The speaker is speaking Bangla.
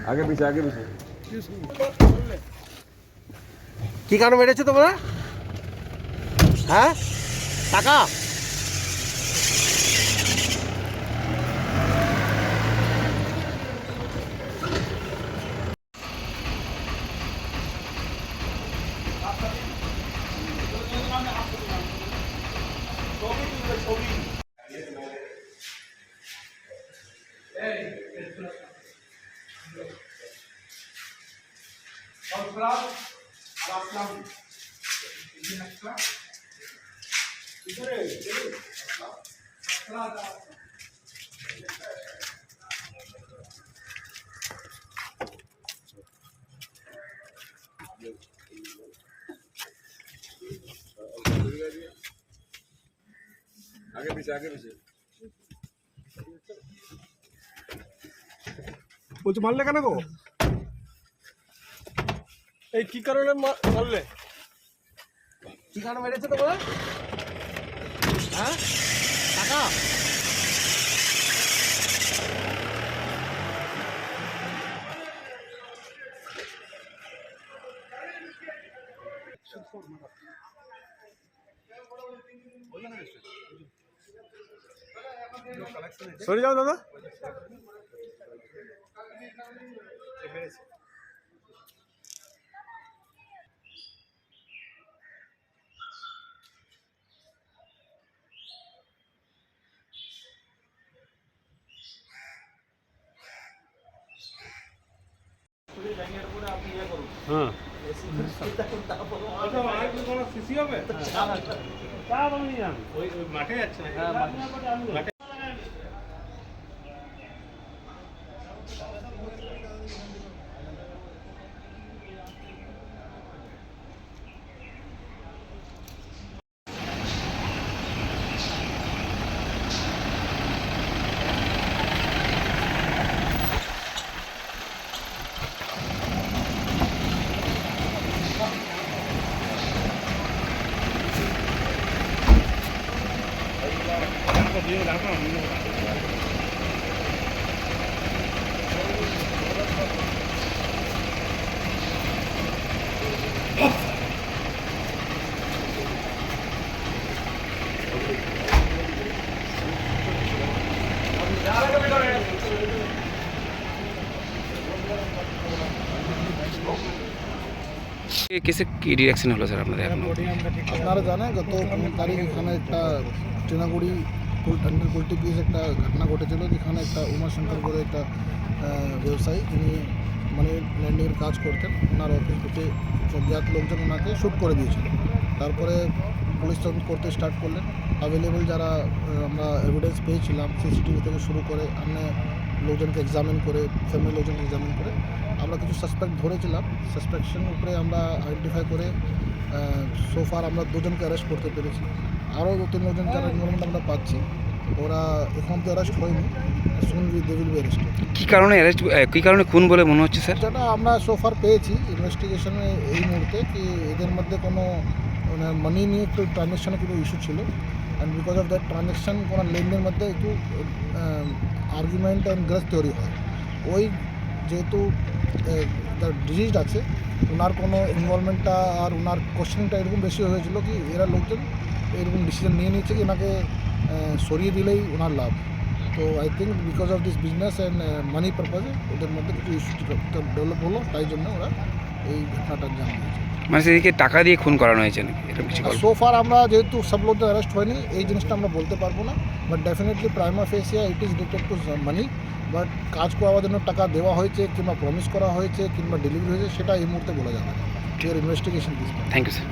आगे पीछे आगे पीछे কি কারণে মেরেছো তোমরা? হ্যাঁ, টাকা? आगे पीछे आगे पीछे বলছি মারলে কেন গো? এই কি কারণে মারলে? কি কারণে মেরেছো তোমরা? হ্যাঁ, টাকা? সরে যাও দাদা। হ্যাঁ, সিসি হবে। ওই মাঠে যাচ্ছে না? কেসে কি রিয়াকশন হলো স্যার আপনাদের? এখন আপনারা জানেন গত 15 তারিখ এখানে একটা টেনাগুড়ি আন্ডার পোলট্রি একটা ঘটনা ঘটেছিল, যেখানে একটা উমাশঙ্কর বলে একটা ব্যবসায়ী, যিনি মানে ল্যান্ডিংয়ের কাজ করতেন, ওনার অফিস থেকে জ্ঞাত লোকজন ওনাকে শ্যুট করে দিয়েছিল। তারপরে পুলিশ তদন্ত করতে স্টার্ট করলেন। অ্যাভেলেবল যারা আমরা এভিডেন্স পেয়েছিলাম সিসিটিভি থেকে শুরু করে অন্য লোকজনকে এক্সামিন করে, ফ্যামিলি লোকজনকে এক্সামিন করে আমরা কিছু সাসপেক্ট ধরেছিলাম। সাসপেকশন উপরে আমরা আইডেন্টিফাই করে সোফার আমরা দুজনকে অ্যারেস্ট করতে পেরেছি। আরও 2-3 লোকজন যারা ইনভলভমেন্ট আমরা পাচ্ছি, ওরা এখন তো অ্যারেস্ট হয়নি, সুন দে উইল বি অ্যারেস্ট। কী কারণে অ্যারেস্ট, কী কারণে খুন বলে মনে হচ্ছে স্যার? যেটা আমরা সোফার পেয়েছি ইনভেস্টিগেশনে এই মুহূর্তে, কি এদের মধ্যে কোনো মানি নিয়ে একটু ট্রানজ্যাকশানে কোনো ইস্যু ছিল, and because of that transaction কোনো লেনদেনের মধ্যে একটু আর্গুমেন্ট অ্যান্ড গ্রাস তৈরি হয়। ওই যেহেতু ডিজিজ আছে, ওনার কোনো ইনভলভমেন্টটা আর ওনার কোশ্চেনিংটা এরকম বেশি হয়েছিল কি এরা লোকজন এরকম ডিসিশন নিয়ে নিয়েছে কি ওনাকে সরিয়ে দিলেই ওনার লাভ। তো I think because of this business and money পারপাজে ওদের মধ্যে কিছু ইস্যু ডেভেলপ হলো, তাই জন্য ওরা এই ঘটনাটা জানা হয়েছে। মানে সেদিকে টাকা দিয়ে খুন করানো হয়েছে নাকি? এটা কিছু সোফার আমরা যেহেতু সব লোকদের অ্যারেস্ট হয়নি, এই জিনিসটা আমরা বলতে পারবো না, but definitely prima facie it is related to money. But কাজ করার জন্য টাকা দেওয়া হয়েছে কিংবা প্রমিস করা হয়েছে কিংবা ডেলিভারি হয়েছে, সেটা এই মুহূর্তে বলা যাবে না। ইনভেস্টিগেশন। Thank you sir.